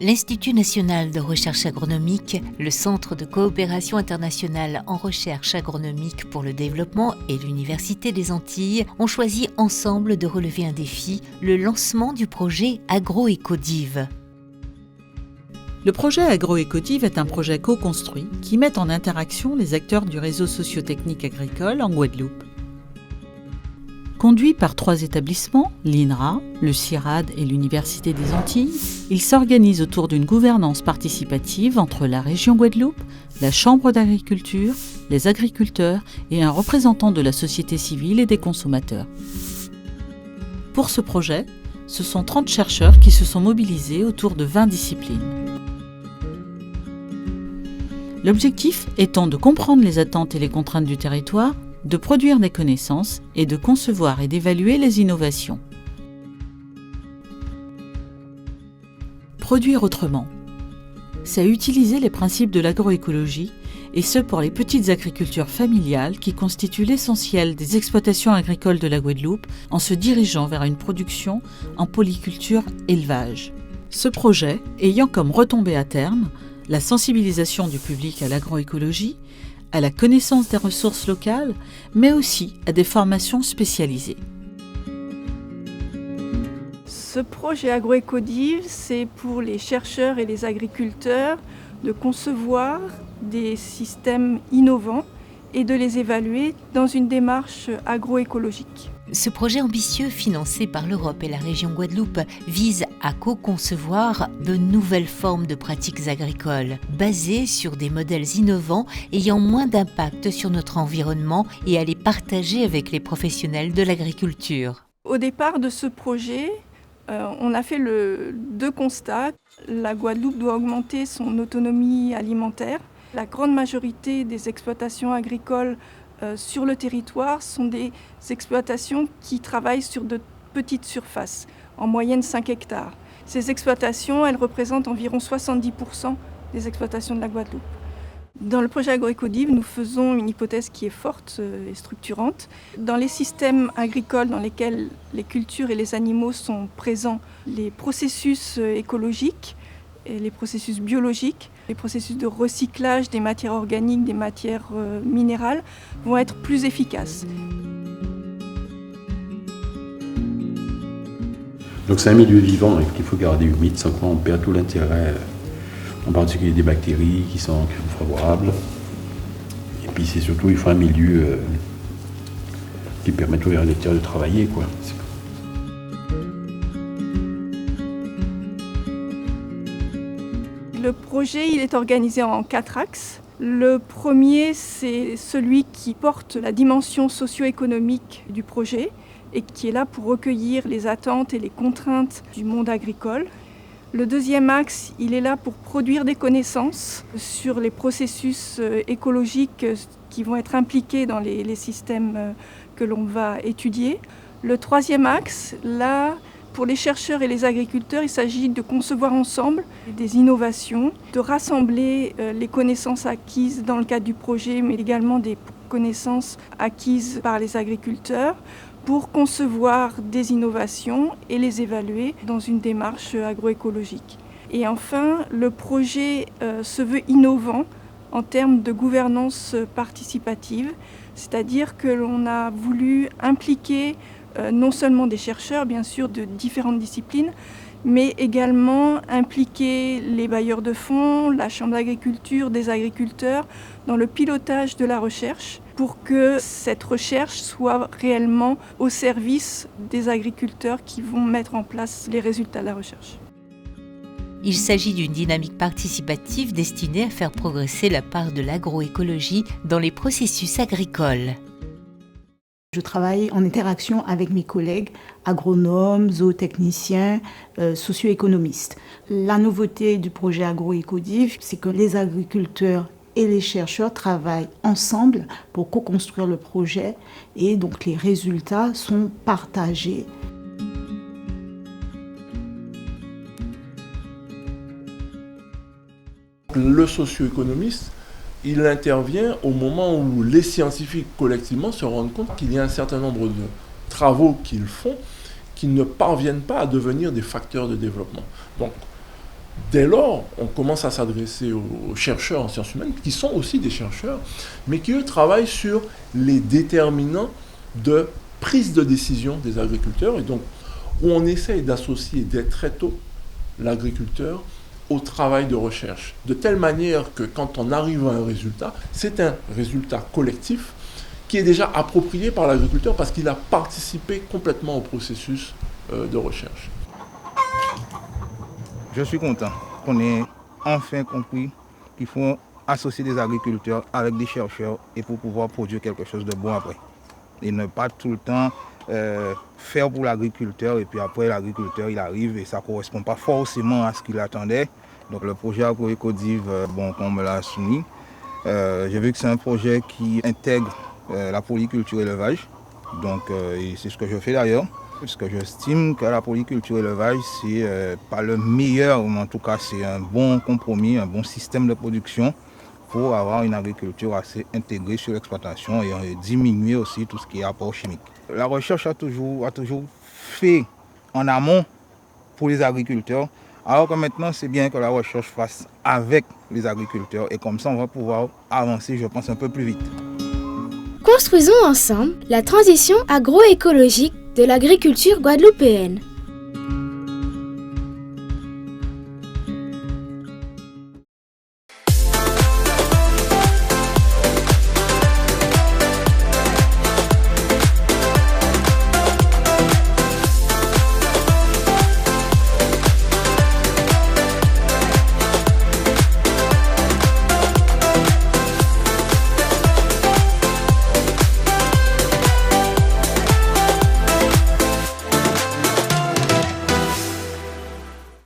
L'Institut national de recherche agronomique, le Centre de coopération internationale en recherche agronomique pour le développement et l'Université des Antilles ont choisi ensemble de relever un défi, le lancement du projet AgroEcodiv. Le projet AgroEcodiv est un projet co-construit qui met en interaction les acteurs du réseau socio-technique agricole en Guadeloupe. Conduit par 3 établissements, l'INRA, le CIRAD et l'Université des Antilles, il s'organise autour d'une gouvernance participative entre la région Guadeloupe, la Chambre d'agriculture, les agriculteurs et un représentant de la société civile et des consommateurs. Pour ce projet, ce sont 30 chercheurs qui se sont mobilisés autour de 20 disciplines. L'objectif étant de comprendre les attentes et les contraintes du territoire, de produire des connaissances et de concevoir et d'évaluer les innovations. Produire autrement, c'est utiliser les principes de l'agroécologie, et ce pour les petites agricultures familiales qui constituent l'essentiel des exploitations agricoles de la Guadeloupe en se dirigeant vers une production en polyculture-élevage. Ce projet ayant comme retombée à terme la sensibilisation du public à l'agroécologie, à la connaissance des ressources locales, mais aussi à des formations spécialisées. Ce projet AgroEcodiv, c'est pour les chercheurs et les agriculteurs de concevoir des systèmes innovants et de les évaluer dans une démarche agroécologique. Ce projet ambitieux, financé par l'Europe et la région Guadeloupe, vise à co-concevoir de nouvelles formes de pratiques agricoles, basées sur des modèles innovants ayant moins d'impact sur notre environnement et à les partager avec les professionnels de l'agriculture. Au départ de ce projet, on a fait 2 constats. La Guadeloupe doit augmenter son autonomie alimentaire. La grande majorité des exploitations agricoles sur le territoire sont des exploitations qui travaillent sur de petites surfaces, en moyenne 5 hectares. Ces exploitations, elles représentent environ 70% des exploitations de la Guadeloupe. Dans le projet AgroEcodiv, nous faisons une hypothèse qui est forte et structurante. Dans les systèmes agricoles dans lesquels les cultures et les animaux sont présents, les processus écologiques et les processus biologiques, les processus de recyclage des matières organiques, des matières minérales vont être plus efficaces. Donc c'est un milieu vivant qu'il faut garder humide, sans quoi on perd tout l'intérêt, en particulier des bactéries qui sont favorables. Et puis c'est surtout, il faut un milieu qui permette aux agriculteurs de travailler, quoi. Le projet il est organisé en 4 axes. Le premier, c'est celui qui porte la dimension socio-économique du projet et qui est là pour recueillir les attentes et les contraintes du monde agricole. Le deuxième axe, il est là pour produire des connaissances sur les processus écologiques qui vont être impliqués dans les systèmes que l'on va étudier. Le troisième axe, là, pour les chercheurs et les agriculteurs, il s'agit de concevoir ensemble des innovations, de rassembler les connaissances acquises dans le cadre du projet, mais également des connaissances acquises par les agriculteurs pour concevoir des innovations et les évaluer dans une démarche agroécologique. Et enfin, le projet se veut innovant en termes de gouvernance participative, c'est-à-dire que l'on a voulu impliquer non seulement des chercheurs, bien sûr, de différentes disciplines, mais également impliquer les bailleurs de fonds, la Chambre d'agriculture, des agriculteurs, dans le pilotage de la recherche, pour que cette recherche soit réellement au service des agriculteurs qui vont mettre en place les résultats de la recherche. Il s'agit d'une dynamique participative destinée à faire progresser la part de l'agroécologie dans les processus agricoles. Je travaille en interaction avec mes collègues agronomes, zootechniciens, socio-économistes. La nouveauté du projet AgroEcodiv, c'est que les agriculteurs et les chercheurs travaillent ensemble pour co-construire le projet et donc les résultats sont partagés. Le socio-économiste, il intervient au moment où les scientifiques collectivement se rendent compte qu'il y a un certain nombre de travaux qu'ils font qui ne parviennent pas à devenir des facteurs de développement. Donc, Dès lors, on commence à s'adresser aux chercheurs en sciences humaines, qui sont aussi des chercheurs, mais qui, eux, travaillent sur les déterminants de prise de décision des agriculteurs, et donc où on essaye d'associer dès très tôt l'agriculteur au travail de recherche, de telle manière que quand on arrive à un résultat, c'est un résultat collectif qui est déjà approprié par l'agriculteur parce qu'il a participé complètement au processus de recherche. Je suis content qu'on ait enfin compris qu'il faut associer des agriculteurs avec des chercheurs et pour pouvoir produire quelque chose de bon après. Et ne pas tout le temps faire pour l'agriculteur et puis après l'agriculteur il arrive et ça ne correspond pas forcément à ce qu'il attendait. Donc le projet AgroEcodiv, qu'on me l'a soumis, j'ai vu que c'est un projet qui intègre la polyculture et l'élevage. Donc c'est ce que je fais d'ailleurs. Parce que j'estime que la polyculture et l'élevage, c'est pas le meilleur, mais en tout cas c'est un bon compromis, un bon système de production pour avoir une agriculture assez intégrée sur l'exploitation et diminuer aussi tout ce qui est apport chimique. La recherche a toujours fait en amont pour les agriculteurs, alors que maintenant c'est bien que la recherche fasse avec les agriculteurs et comme ça on va pouvoir avancer, je pense, un peu plus vite. Construisons ensemble la transition agroécologique de l'agriculture guadeloupéenne.